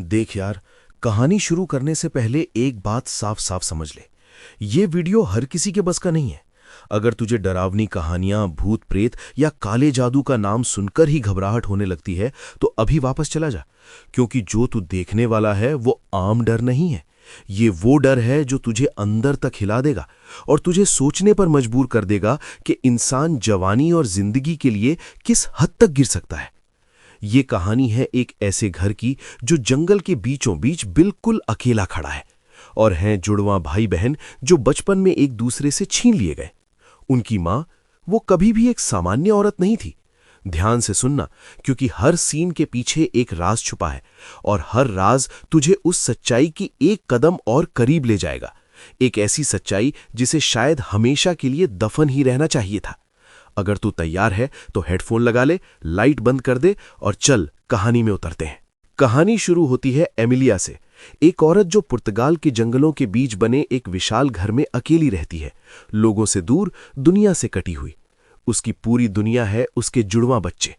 देख यार, कहानी शुरू करने से पहले एक बात साफ साफ समझ ले। ये वीडियो हर किसी के बस का नहीं है। अगर तुझे डरावनी कहानियां, भूत प्रेत या काले जादू का नाम सुनकर ही घबराहट होने लगती है तो अभी वापस चला जा, क्योंकि जो तू देखने वाला है वो आम डर नहीं है। ये वो डर है जो तुझे अंदर तक हिला देगा और तुझे सोचने पर मजबूर कर देगा कि इंसान जवानी और जिंदगी के लिए किस हद तक गिर सकता है। ये कहानी है एक ऐसे घर की जो जंगल के बीचों बीच बिल्कुल अकेला खड़ा है, और हैं जुड़वां भाई बहन जो बचपन में एक दूसरे से छीन लिए गए। उनकी मां, वो कभी भी एक सामान्य औरत नहीं थी। ध्यान से सुनना, क्योंकि हर सीन के पीछे एक राज छुपा है और हर राज तुझे उस सच्चाई की एक कदम और करीब ले जाएगा। एक ऐसी सच्चाई जिसे शायद हमेशा के लिए दफन ही रहना चाहिए था। अगर तू तैयार है तो हेडफोन लगा ले, लाइट बंद कर दे और चल कहानी में उतरते हैं। कहानी शुरू होती है एमिलिया से, एक औरत जो पुर्तगाल के जंगलों के बीच बने एक विशाल घर में अकेली रहती है, लोगों से दूर, दुनिया से कटी हुई। उसकी पूरी दुनिया है उसके जुड़वां बच्चे।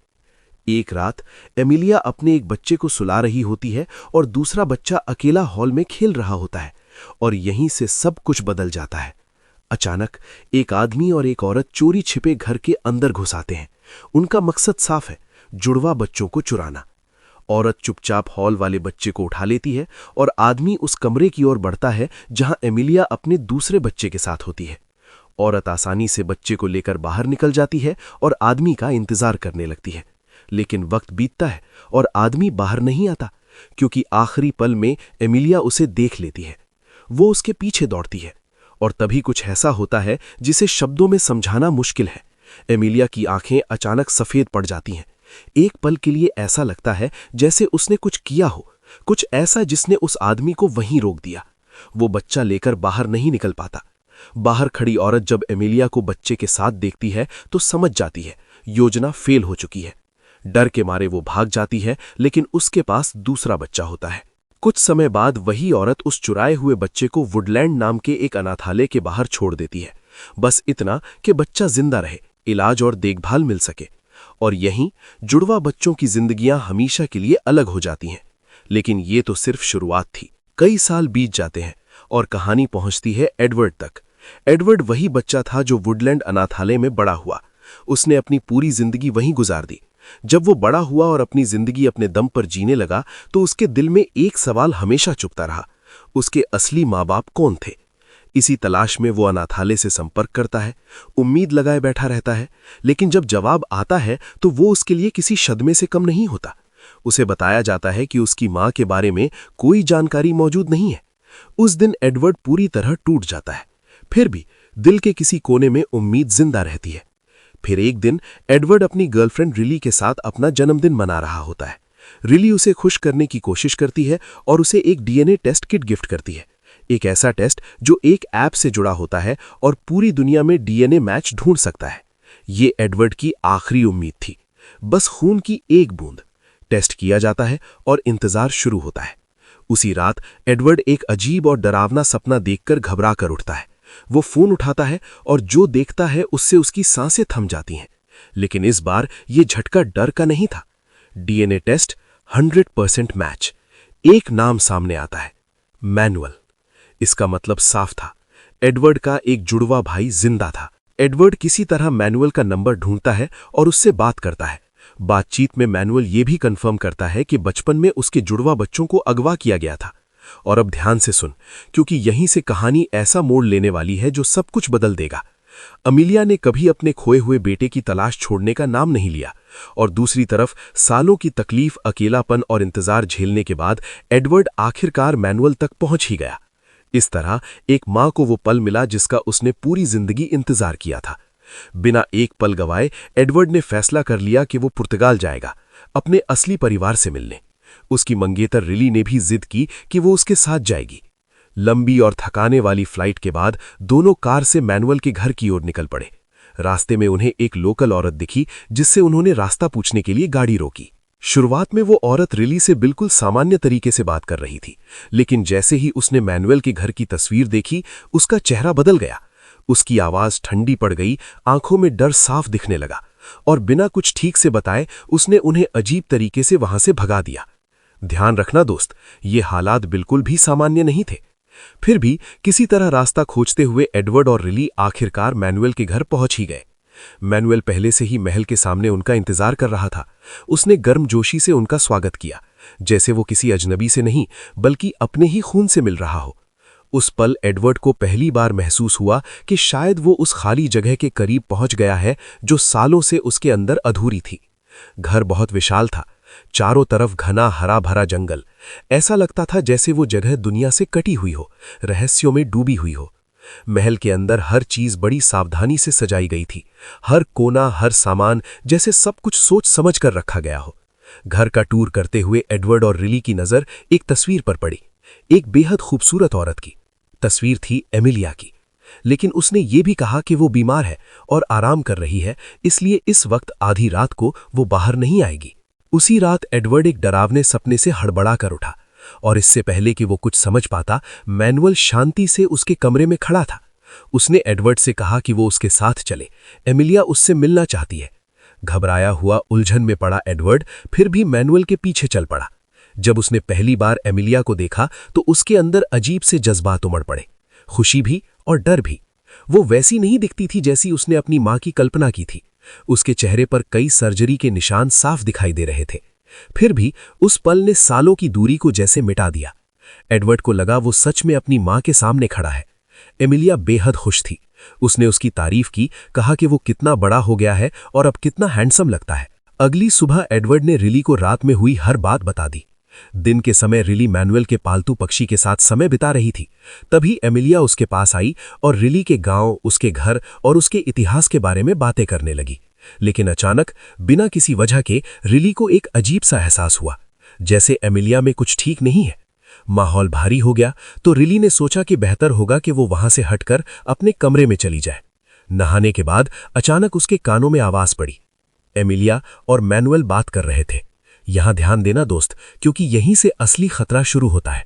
एक रात एमिलिया अपने एक बच्चे को सुला रही होती है और दूसरा बच्चा अकेला हॉल में खेल रहा होता है, और यहीं से सब कुछ बदल जाता है। अचानक एक आदमी और एक औरत चोरी छिपे घर के अंदर घुस आते हैं। उनका मकसद साफ है, जुड़वा बच्चों को चुराना। औरत चुपचाप हॉल वाले बच्चे को उठा लेती है और आदमी उस कमरे की ओर बढ़ता है जहां एमिलिया अपने दूसरे बच्चे के साथ होती है। औरत आसानी से बच्चे को लेकर बाहर निकल जाती है और आदमी का इंतजार करने लगती है। लेकिन वक्त बीतता है और आदमी बाहर नहीं आता, क्योंकि आखिरी पल में एमिलिया उसे देख लेती है। वो उसके पीछे दौड़ती है और तभी कुछ ऐसा होता है जिसे शब्दों में समझाना मुश्किल है। एमिलिया की आंखें अचानक सफेद पड़ जाती हैं। एक पल के लिए ऐसा लगता है जैसे उसने कुछ किया हो, कुछ ऐसा जिसने उस आदमी को वहीं रोक दिया। वो बच्चा लेकर बाहर नहीं निकल पाता। बाहर खड़ी औरत जब एमिलिया को बच्चे के साथ देखती है तो समझ जाती है योजना फेल हो चुकी है। डर के मारे वो भाग जाती है, लेकिन उसके पास दूसरा बच्चा होता है। कुछ समय बाद वही औरत उस चुराए हुए बच्चे को वुडलैंड नाम के एक अनाथालय के बाहर छोड़ देती है, बस इतना कि बच्चा जिंदा रहे, इलाज और देखभाल मिल सके। और यहीं जुड़वा बच्चों की जिंदगियां हमेशा के लिए अलग हो जाती हैं। लेकिन ये तो सिर्फ शुरुआत थी। कई साल बीत जाते हैं और कहानी पहुंचती है एडवर्ड तक। एडवर्ड वही बच्चा था जो वुडलैंड अनाथालय में बड़ा हुआ। उसने अपनी पूरी जिंदगी वहीं गुजार दी। जब वो बड़ा हुआ और अपनी जिंदगी अपने दम पर जीने लगा तो उसके दिल में एक सवाल हमेशा चुभता रहा, उसके असली माँ बाप कौन थे। इसी तलाश में वो अनाथालय से संपर्क करता है, उम्मीद लगाए बैठा रहता है, लेकिन जब जवाब आता है तो वो उसके लिए किसी सदमे से कम नहीं होता। उसे बताया जाता है कि उसकी माँ के बारे में कोई जानकारी मौजूद नहीं है। उस दिन एडवर्ड पूरी तरह टूट जाता है, फिर भी दिल के किसी कोने में उम्मीद जिंदा रहती है। फिर एक दिन एडवर्ड अपनी गर्लफ्रेंड रिली के साथ अपना जन्मदिन मना रहा होता है। रिली उसे खुश करने की कोशिश करती है और उसे एक डीएनए टेस्ट किट गिफ्ट करती है, एक ऐसा टेस्ट जो एक ऐप से जुड़ा होता है और पूरी दुनिया में डीएनए मैच ढूंढ सकता है। ये एडवर्ड की आखिरी उम्मीद थी, बस खून की एक बूंद। टेस्ट किया जाता है और इंतजार शुरू होता है। उसी रात एडवर्ड एक अजीब और डरावना सपना देखकर घबरा कर उठता है। वो फोन उठाता है और जो देखता है उससे उसकी सांसें थम जाती हैं। लेकिन इस बार ये झटका डर का नहीं था। DNA test 100% match. एक नाम सामने आता है, मैनुअल। इसका मतलब साफ था, एडवर्ड का एक जुड़वा भाई जिंदा था। एडवर्ड किसी तरह मैनुअल का नंबर ढूंढता है और उससे बात करता है। बातचीत में मैनुअल ये भी कंफर्म करता है कि बचपन में उसके जुड़वा बच्चों को अगवा किया गया था। और अब ध्यान से सुन, क्योंकि यहीं से कहानी ऐसा मोड़ लेने वाली है जो सब कुछ बदल देगा। अमिलिया ने कभी अपने खोए हुए बेटे की तलाश छोड़ने का नाम नहीं लिया, और दूसरी तरफ सालों की तकलीफ, अकेलापन और इंतजार झेलने के बाद एडवर्ड आखिरकार मैनुअल तक पहुंच ही गया। इस तरह एक मां को वो पल मिला जिसका उसने पूरी जिंदगी इंतजार किया था। बिना एक पल गवाए एडवर्ड ने फैसला कर लिया कि वो पुर्तगाल जाएगा, अपने असली परिवार से मिलने। उसकी मंगेतर रिली ने भी जिद की कि वो उसके साथ जाएगी। लंबी और थकाने वाली फ्लाइट के बाद दोनों कार से मैनुअल के घर की ओर निकल पड़े। रास्ते में उन्हें एक लोकल औरत दिखी जिससे उन्होंने रास्ता पूछने के लिए गाड़ी रोकी। शुरुआत में वो औरत रिली से बिल्कुल सामान्य तरीके से बात कर रही थी, लेकिन जैसे ही उसने मैनुअल के घर की तस्वीर देखी उसका चेहरा बदल गया। उसकी आवाज ठंडी पड़ गई, आंखों में डर साफ दिखने लगा, और बिना कुछ ठीक से बताए उसने उन्हें अजीब तरीके से वहां से भगा दिया। ध्यान रखना दोस्त, ये हालात बिल्कुल भी सामान्य नहीं थे। फिर भी किसी तरह रास्ता खोजते हुए एडवर्ड और रिली आखिरकार मैनुअल के घर पहुंच ही गए। मैनुअल पहले से ही महल के सामने उनका इंतजार कर रहा था। उसने गर्मजोशी से उनका स्वागत किया, जैसे वो किसी अजनबी से नहीं बल्कि अपने ही खून से मिल रहा हो। उस पल एडवर्ड को पहली बार महसूस हुआ कि शायद वो उस खाली जगह के करीब पहुंच गया है जो सालों से उसके अंदर अधूरी थी। घर बहुत विशाल था, चारों तरफ घना हरा भरा जंगल। ऐसा लगता था जैसे वो जगह दुनिया से कटी हुई हो, रहस्यों में डूबी हुई हो। महल के अंदर हर चीज बड़ी सावधानी से सजाई गई थी, हर कोना, हर सामान जैसे सब कुछ सोच समझ कर रखा गया हो। घर का टूर करते हुए एडवर्ड और रिली की नजर एक तस्वीर पर पड़ी, एक बेहद खूबसूरत औरत की। तस्वीर थी एमिलिया की, लेकिन उसने ये भी कहा कि वो बीमार है और आराम कर रही है, इसलिए इस वक्त आधी रात को वो बाहर नहीं आएगी। उसी रात एडवर्ड एक डरावने सपने से हड़बड़ा कर उठा, और इससे पहले कि वो कुछ समझ पाता, मैनुअल शांति से उसके कमरे में खड़ा था। उसने एडवर्ड से कहा कि वो उसके साथ चले, एमिलिया उससे मिलना चाहती है। घबराया हुआ, उलझन में पड़ा एडवर्ड फिर भी मैनुअल के पीछे चल पड़ा। जब उसने पहली बार एमिलिया को देखा तो उसके अंदर अजीब से जज्बात उमड़ पड़े, खुशी भी और डर भी। वो वैसी नहीं दिखती थी जैसी उसने अपनी मां की कल्पना की थी। उसके चेहरे पर कई सर्जरी के निशान साफ दिखाई दे रहे थे। फिर भी उस पल ने सालों की दूरी को जैसे मिटा दिया। एडवर्ड को लगा वो सच में अपनी मां के सामने खड़ा है। एमिलिया बेहद खुश थी। उसने उसकी तारीफ की, कहा कि वो कितना बड़ा हो गया है और अब कितना हैंडसम लगता है। अगली सुबह एडवर्ड ने रिली को रात में हुई हर बात बता दी। दिन के समय रिली मैनुअल के पालतू पक्षी के साथ समय बिता रही थी। तभी एमिलिया उसके पास आई और रिली के गांव, उसके घर और उसके इतिहास के बारे में बातें करने लगी। लेकिन अचानक, बिना किसी वजह के, रिली को एक अजीब सा एहसास हुआ, जैसे एमिलिया में कुछ ठीक नहीं है। माहौल भारी हो गया तो रिली ने सोचा कि बेहतर होगा कि वो वहां से हटकर अपने कमरे में चली जाए। नहाने के बाद अचानक उसके कानों में आवाज पड़ी। एमिलिया और मैनुअल बात कर रहे थे। यहां ध्यान देना दोस्त, क्योंकि यहीं से असली खतरा शुरू होता है।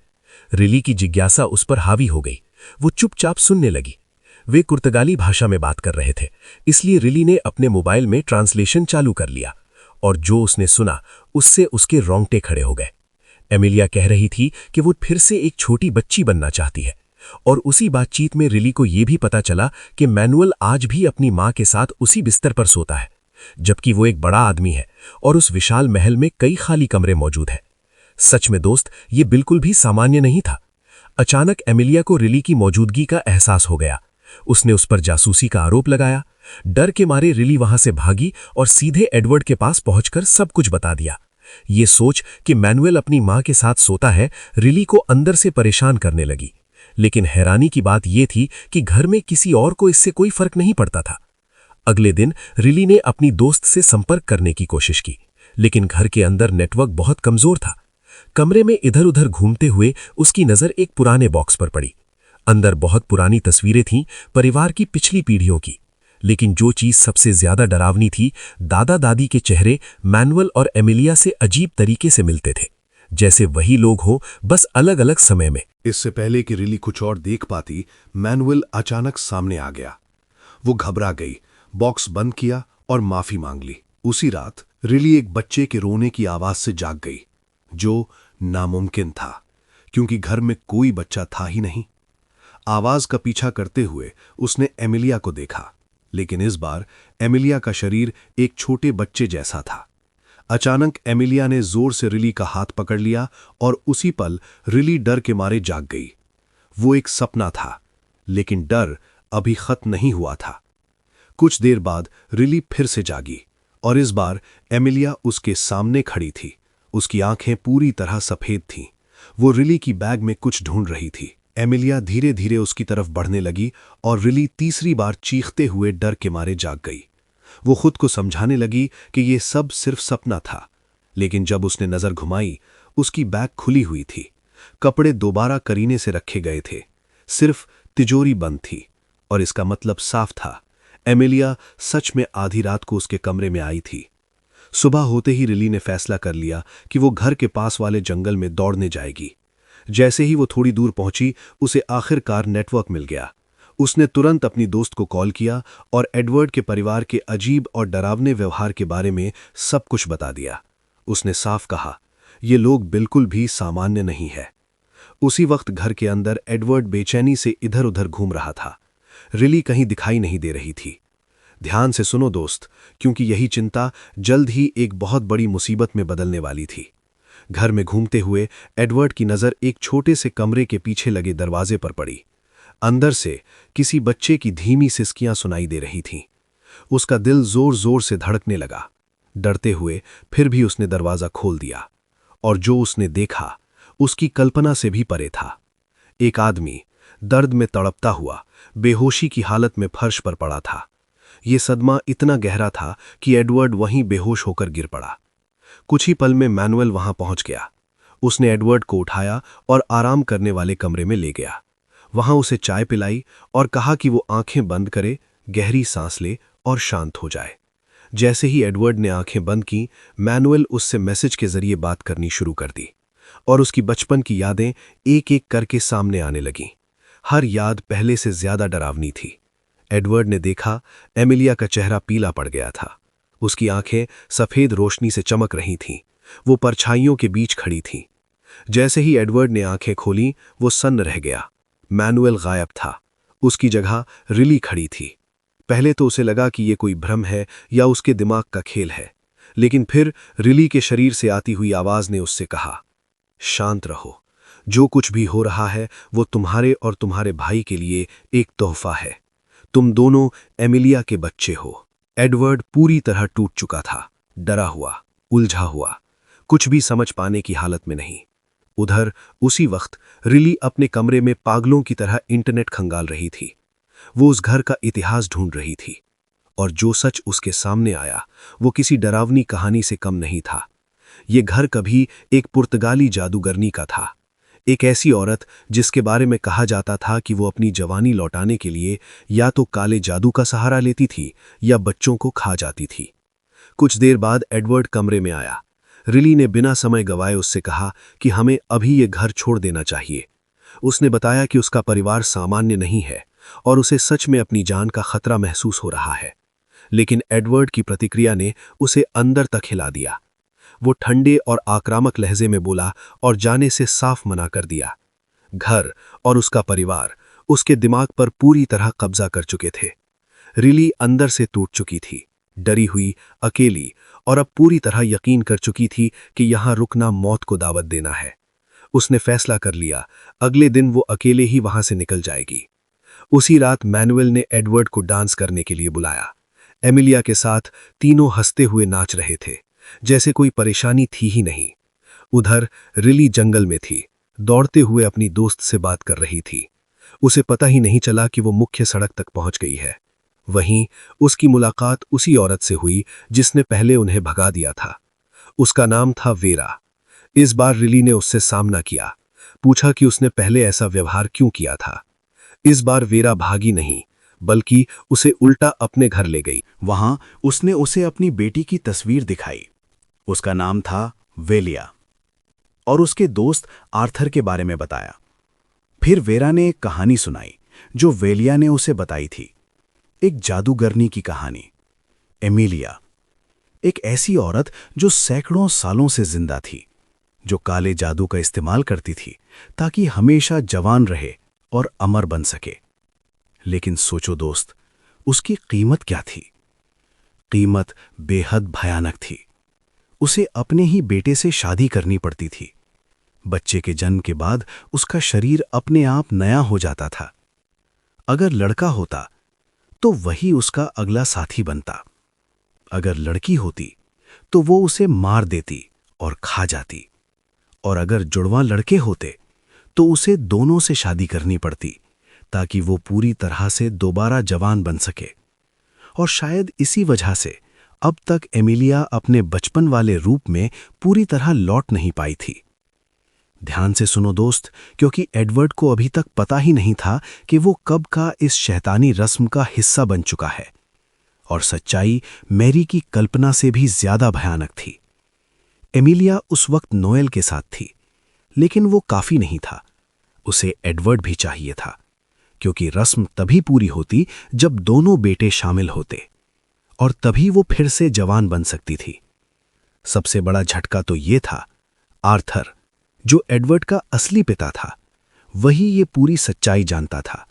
रिली की जिज्ञासा उस पर हावी हो गई। वो चुपचाप सुनने लगी। वे पुर्तगाली भाषा में बात कर रहे थे, इसलिए रिली ने अपने मोबाइल में ट्रांसलेशन चालू कर लिया, और जो उसने सुना उससे उसके रोंगटे खड़े हो गए। एमिलिया कह रही थी कि वो फिर से एक छोटी बच्ची बनना चाहती है, और उसी बातचीत में रिली को यह भी पता चला कि मैनुअल आज भी अपनी मां के साथ उसी बिस्तर पर सोता है, जबकि वो एक बड़ा आदमी है और उस विशाल महल में कई खाली कमरे मौजूद हैं। सच में दोस्त, ये बिल्कुल भी सामान्य नहीं था। अचानक एमिलिया को रिली की मौजूदगी का एहसास हो गया। उसने उस पर जासूसी का आरोप लगाया। डर के मारे रिली वहां से भागी और सीधे एडवर्ड के पास पहुंचकर सब कुछ बता दिया। ये सोच कि मैनुअल अपनी मां के साथ सोता है, रिली को अंदर से परेशान करने लगी। लेकिन हैरानी की बात यह थी कि घर में किसी और को इससे कोई फर्क नहीं पड़ता था। अगले दिन रिली ने अपनी दोस्त से संपर्क करने की कोशिश की, लेकिन घर के अंदर नेटवर्क बहुत कमजोर था। कमरे में इधर उधर घूमते हुए उसकी नजर एक पुराने बॉक्स पर पड़ी। अंदर बहुत पुरानी तस्वीरें थीं, परिवार की पिछली पीढ़ियों की। लेकिन जो चीज सबसे ज्यादा डरावनी थी, दादा दादी के चेहरे मैनुअल और एमिलिया से अजीब तरीके से मिलते थे, जैसे वही लोग हों, बस अलग अलग समय में। इससे पहले कि रिली कुछ और देख पाती, मैनुअल अचानक सामने आ गया। वो घबरा गई, बॉक्स बंद किया और माफी मांग ली। उसी रात रिली एक बच्चे के रोने की आवाज से जाग गई, जो नामुमकिन था क्योंकि घर में कोई बच्चा था ही नहीं। आवाज का पीछा करते हुए उसने एमिलिया को देखा, लेकिन इस बार एमिलिया का शरीर एक छोटे बच्चे जैसा था। अचानक एमिलिया ने जोर से रिली का हाथ पकड़ लिया और उसी पल रिली डर के मारे जाग गई। वो एक सपना था, लेकिन डर अभी खत्म नहीं हुआ था। कुछ देर बाद रिली फिर से जागी और इस बार एमिलिया उसके सामने खड़ी थी। उसकी आंखें पूरी तरह सफेद थीं। वो रिली की बैग में कुछ ढूंढ रही थी। एमिलिया धीरे धीरे उसकी तरफ बढ़ने लगी और रिली तीसरी बार चीखते हुए डर के मारे जाग गई। वो खुद को समझाने लगी कि ये सब सिर्फ सपना था, लेकिन जब उसने नजर घुमाई, उसकी बैग खुली हुई थी। कपड़े दोबारा करीने से रखे गए थे, सिर्फ तिजोरी बंद थी, और इसका मतलब साफ था, एमिलिया सच में आधी रात को उसके कमरे में आई थी। सुबह होते ही रिली ने फैसला कर लिया कि वो घर के पास वाले जंगल में दौड़ने जाएगी। जैसे ही वो थोड़ी दूर पहुंची, उसे आखिरकार नेटवर्क मिल गया। उसने तुरंत अपनी दोस्त को कॉल किया और एडवर्ड के परिवार के अजीब और डरावने व्यवहार के बारे में सब कुछ बता दिया। उसने साफ कहा ये लोग बिल्कुल भी सामान्य नहीं है। उसी वक्त घर के अंदर एडवर्ड बेचैनी से इधर उधर घूम रहा था। रिली कहीं दिखाई नहीं दे रही थी। ध्यान से सुनो दोस्त, क्योंकि यही चिंता जल्द ही एक बहुत बड़ी मुसीबत में बदलने वाली थी। घर में घूमते हुए एडवर्ड की नज़र एक छोटे से कमरे के पीछे लगे दरवाजे पर पड़ी। अंदर से किसी बच्चे की धीमी सिसकियां सुनाई दे रही थीं। उसका दिल जोर जोर से धड़कने लगा। डरते हुए फिर भी उसने दरवाज़ा खोल दिया, और जो उसने देखा उसकी कल्पना से भी परे था। एक आदमी दर्द में तड़पता हुआ बेहोशी की हालत में फर्श पर पड़ा था। ये सदमा इतना गहरा था कि एडवर्ड वहीं बेहोश होकर गिर पड़ा। कुछ ही पल में मैनुअल वहां पहुंच गया। उसने एडवर्ड को उठाया और आराम करने वाले कमरे में ले गया। वहां उसे चाय पिलाई और कहा कि वो आंखें बंद करे, गहरी सांस ले और शांत हो जाए। जैसे ही एडवर्ड ने आंखें बंद की, मैनुअल उससे मैसेज के जरिए बात करनी शुरू कर दी, और उसकी बचपन की यादें एक एक करके सामने आने लगीं। हर याद पहले से ज्यादा डरावनी थी। एडवर्ड ने देखा एमिलिया का चेहरा पीला पड़ गया था। उसकी आंखें सफेद रोशनी से चमक रही थीं। वो परछाइयों के बीच खड़ी थीं। जैसे ही एडवर्ड ने आंखें खोलीं, वो सन्न रह गया। मैनुअल गायब था। उसकी जगह रिली खड़ी थी। पहले तो उसे लगा कि ये कोई भ्रम है या उसके दिमाग का खेल है, लेकिन फिर रिली के शरीर से आती हुई आवाज ने उससे कहा, शांत रहो। जो कुछ भी हो रहा है वो तुम्हारे और तुम्हारे भाई के लिए एक तोहफा है। तुम दोनों एमिलिया के बच्चे हो। एडवर्ड पूरी तरह टूट चुका था, डरा हुआ, उलझा हुआ, कुछ भी समझ पाने की हालत में नहीं। उधर उसी वक्त रिली अपने कमरे में पागलों की तरह इंटरनेट खंगाल रही थी। वो उस घर का इतिहास ढूंढ रही थी, और जो सच उसके सामने आया वो किसी डरावनी कहानी से कम नहीं था। ये घर कभी एक पुर्तगाली जादूगरनी का था। एक ऐसी औरत जिसके बारे में कहा जाता था कि वो अपनी जवानी लौटाने के लिए या तो काले जादू का सहारा लेती थी या बच्चों को खा जाती थी। कुछ देर बाद एडवर्ड कमरे में आया। रिली ने बिना समय गवाए उससे कहा कि हमें अभी ये घर छोड़ देना चाहिए। उसने बताया कि उसका परिवार सामान्य नहीं है और उसे सच में अपनी जान का खतरा महसूस हो रहा है। लेकिन एडवर्ड की प्रतिक्रिया ने उसे अंदर तक हिला दिया। वो ठंडे और आक्रामक लहजे में बोला और जाने से साफ मना कर दिया। घर और उसका परिवार उसके दिमाग पर पूरी तरह कब्जा कर चुके थे। रिली अंदर से टूट चुकी थी, डरी हुई, अकेली, और अब पूरी तरह यकीन कर चुकी थी कि यहां रुकना मौत को दावत देना है। उसने फैसला कर लिया, अगले दिन वो अकेले ही वहां से निकल जाएगी। उसी रात मैनुअल ने एडवर्ड को डांस करने के लिए बुलाया। एमिलिया के साथ तीनों हंसते हुए नाच रहे थे, जैसे कोई परेशानी थी ही नहीं। उधर रिली जंगल में थी, दौड़ते हुए अपनी दोस्त से बात कर रही थी। उसे पता ही नहीं चला कि वो मुख्य सड़क तक पहुंच गई है। वहीं उसकी मुलाकात उसी औरत से हुई जिसने पहले उन्हें भगा दिया था। उसका नाम था वेरा। इस बार रिली ने उससे सामना किया, पूछा कि उसने पहले ऐसा व्यवहार क्यों किया था। इस बार वेरा भागी नहीं, बल्कि उसे उल्टा अपने घर ले गई। वहां उसने उसे अपनी बेटी की तस्वीर दिखाई। उसका नाम था वेलिया, और उसके दोस्त आर्थर के बारे में बताया। फिर वेरा ने एक कहानी सुनाई जो वेलिया ने उसे बताई थी, एक जादूगरनी की कहानी। एमिलिया, एक ऐसी औरत जो सैकड़ों सालों से जिंदा थी, जो काले जादू का इस्तेमाल करती थी ताकि हमेशा जवान रहे और अमर बन सके। लेकिन सोचो दोस्त, उसकी कीमत क्या थी? कीमत बेहद भयानक थी। उसे अपने ही बेटे से शादी करनी पड़ती थी। बच्चे के जन्म के बाद उसका शरीर अपने आप नया हो जाता था। अगर लड़का होता तो वही उसका अगला साथी बनता। अगर लड़की होती तो वो उसे मार देती और खा जाती। और अगर जुड़वां लड़के होते तो उसे दोनों से शादी करनी पड़ती ताकि वो पूरी तरह से दोबारा जवान बन सके। और शायद इसी वजह से अब तक एमिलिया अपने बचपन वाले रूप में पूरी तरह लौट नहीं पाई थी। ध्यान से सुनो दोस्त, क्योंकि एडवर्ड को अभी तक पता ही नहीं था कि वो कब का इस शैतानी रस्म का हिस्सा बन चुका है। और सच्चाई मैरी की कल्पना से भी ज्यादा भयानक थी। एमिलिया उस वक्त नोएल के साथ थी, लेकिन वो काफी नहीं था। उसे एडवर्ड भी चाहिए था, क्योंकि रस्म तभी पूरी होती जब दोनों बेटे शामिल होते, और तभी वो फिर से जवान बन सकती थी। सबसे बड़ा झटका तो ये था, आर्थर, जो एडवर्ड का असली पिता था, वही ये पूरी सच्चाई जानता था।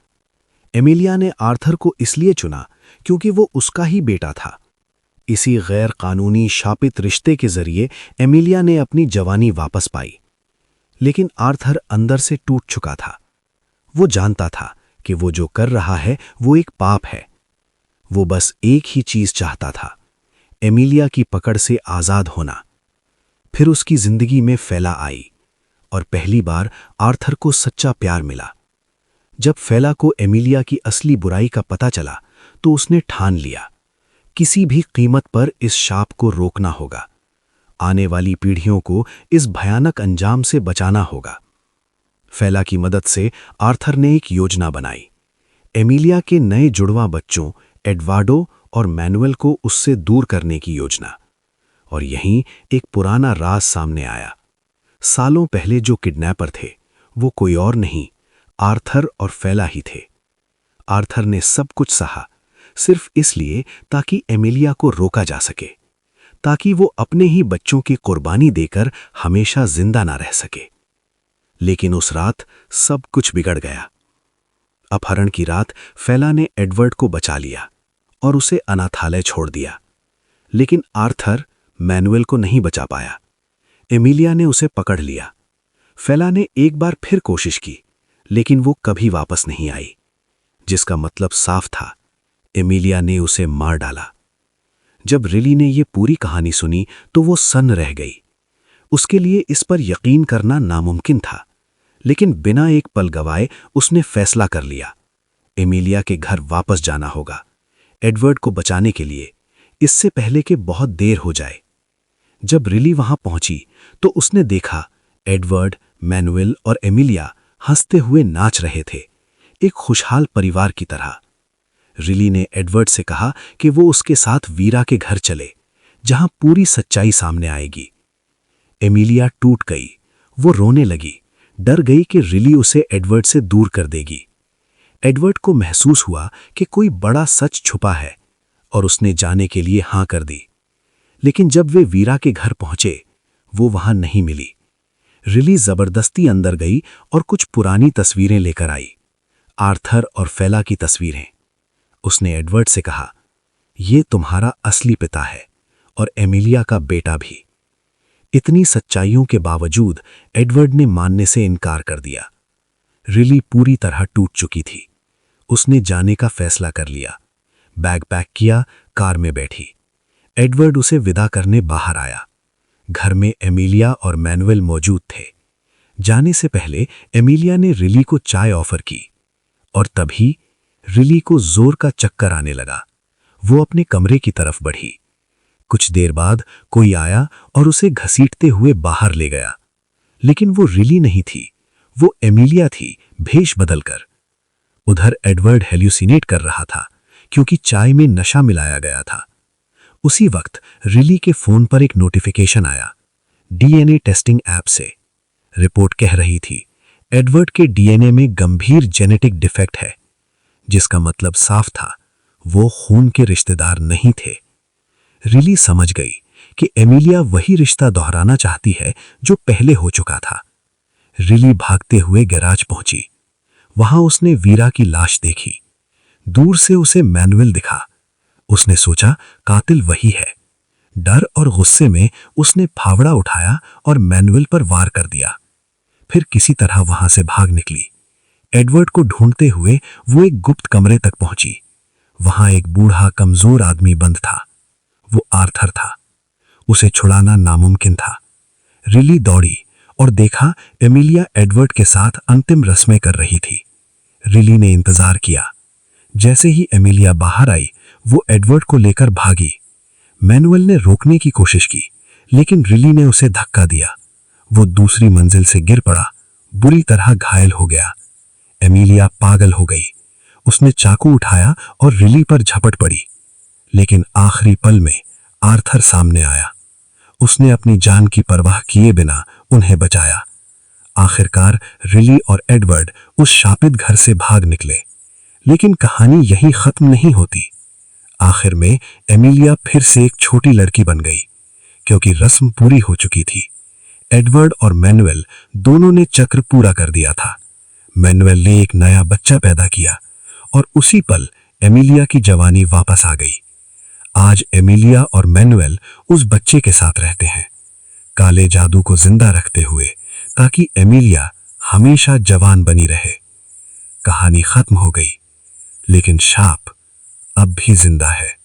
एमिलिया ने आर्थर को इसलिए चुना क्योंकि वो उसका ही बेटा था। इसी गैर कानूनी शापित रिश्ते के जरिए एमिलिया ने अपनी जवानी वापस पाई। लेकिन आर्थर अंदर से टूट चुका था। वो जानता था कि वो जो कर रहा है वो एक पाप है। वो बस एक ही चीज चाहता था, एमिलिया की पकड़ से आजाद होना। फिर उसकी जिंदगी में फैला आई और पहली बार आर्थर को सच्चा प्यार मिला। जब फैला को एमिलिया की असली बुराई का पता चला तो उसने ठान लिया, किसी भी कीमत पर इस शाप को रोकना होगा। आने वाली पीढ़ियों को इस भयानक अंजाम से बचाना होगा। फैला की मदद से आर्थर ने एक योजना बनाई, एमिलिया के नए जुड़वां बच्चों एडवार्डो और मैनुअल को उससे दूर करने की योजना। और यहीं एक पुराना राज सामने आया। सालों पहले जो किडनैपर थे वो कोई और नहीं, आर्थर और फैला ही थे। आर्थर ने सब कुछ सहा सिर्फ इसलिए ताकि एमिलिया को रोका जा सके, ताकि वो अपने ही बच्चों की कुर्बानी देकर हमेशा जिंदा ना रह सके। लेकिन उस रात सब कुछ बिगड़ गया। अपहरण की रात फैला ने एडवर्ड को बचा लिया और उसे अनाथालय छोड़ दिया। लेकिन आर्थर मैनुअल को नहीं बचा पाया। एमिलिया ने उसे पकड़ लिया। फैला ने एक बार फिर कोशिश की, लेकिन वो कभी वापस नहीं आई, जिसका मतलब साफ था, एमिलिया ने उसे मार डाला। जब रिली ने ये पूरी कहानी सुनी तो वो सन्न रह गई। उसके लिए इस पर यकीन करना नामुमकिन था, लेकिन बिना एक पल गवाए उसने फैसला कर लिया, एमिलिया के घर वापस जाना होगा, एडवर्ड को बचाने के लिए, इससे पहले कि बहुत देर हो जाए। जब रिली वहां पहुंची तो उसने देखा एडवर्ड, मैनुअल और एमिलिया हंसते हुए नाच रहे थे, एक खुशहाल परिवार की तरह। रिली ने एडवर्ड से कहा कि वो उसके साथ वीरा के घर चले, जहां पूरी सच्चाई सामने आएगी। एमिलिया टूट गई। वो रोने लगी, डर गई कि रिली उसे एडवर्ड से दूर कर देगी। एडवर्ड को महसूस हुआ कि कोई बड़ा सच छुपा है और उसने जाने के लिए हां कर दी। लेकिन जब वे वीरा के घर पहुंचे, वो वहां नहीं मिली। रिली जबरदस्ती अंदर गई और कुछ पुरानी तस्वीरें लेकर आई, आर्थर और फैला की तस्वीरें। उसने एडवर्ड से कहा, ये तुम्हारा असली पिता है और एमिलिया का बेटा भी। इतनी सच्चाइयों के बावजूद एडवर्ड ने मानने से इनकार कर दिया। रिली पूरी तरह टूट चुकी थी। उसने जाने का फैसला कर लिया, बैग पैक किया, कार में बैठी। एडवर्ड उसे विदा करने बाहर आया। घर में एमिलिया और मैनुअल मौजूद थे। जाने से पहले एमिलिया ने रिली को चाय ऑफर की और तभी रिली को जोर का चक्कर आने लगा। वो अपने कमरे की तरफ बढ़ी। कुछ देर बाद कोई आया और उसे घसीटते हुए बाहर ले गया। लेकिन वो रिली नहीं थी, वो एमिलिया थी, भेष बदलकर। उधर एडवर्ड हेल्यूसिनेट कर रहा था क्योंकि चाय में नशा मिलाया गया था। उसी वक्त रिली के फोन पर एक नोटिफिकेशन आया, डीएनए टेस्टिंग ऐप से। रिपोर्ट कह रही थी, एडवर्ड के डीएनए में गंभीर जेनेटिक डिफेक्ट है, जिसका मतलब साफ था, वो खून के रिश्तेदार नहीं थे। रिली समझ गई कि एमिलिया वही रिश्ता दोहराना चाहती है जो पहले हो चुका था। रिली भागते हुए गैराज पहुंची। वहां उसने वीरा की लाश देखी। दूर से उसे मैनुअल दिखा। उसने सोचा कातिल वही है। डर और गुस्से में उसने फावड़ा उठाया और मैनुअल पर वार कर दिया। फिर किसी तरह वहां से भाग निकली। एडवर्ड को ढूंढते हुए वो एक गुप्त कमरे तक पहुंची। वहां एक बूढ़ा कमजोर आदमी बंद था। वो आर्थर था। उसे छुड़ाना नामुमकिन था। रिली दौड़ी और देखा एमिलिया एडवर्ड के साथ अंतिम रस्में कर रही थी। रिली ने इंतजार किया। जैसे ही एमिलिया बाहर आई, वो एडवर्ड को लेकर भागी। मैनुअल ने रोकने की कोशिश की, लेकिन रिली ने उसे धक्का दिया। वो दूसरी मंजिल से गिर पड़ा, बुरी तरह घायल हो गया। एमिलिया पागल हो गई। उसने चाकू उठाया और रिली पर झपट पड़ी। लेकिन आखिरी पल में आर्थर सामने आया। उसने अपनी जान की परवाह किए बिना उन्हें बचाया। आखिरकार रिली और एडवर्ड उस शापित घर से भाग निकले। लेकिन कहानी यहीं खत्म नहीं होती। आखिर में एमिलिया फिर से एक छोटी लड़की बन गई, क्योंकि रस्म पूरी हो चुकी थी। एडवर्ड और मैनुअल दोनों ने चक्र पूरा कर दिया था। मैनुअल ने एक नया बच्चा पैदा किया और उसी पल एमिलिया की जवानी वापस आ गई। आज एमिलिया और मैनुअल उस बच्चे के साथ रहते हैं, काले जादू को जिंदा रखते हुए, ताकि एमिलिया हमेशा जवान बनी रहे। कहानी खत्म हो गई, लेकिन शाप अब भी जिंदा है।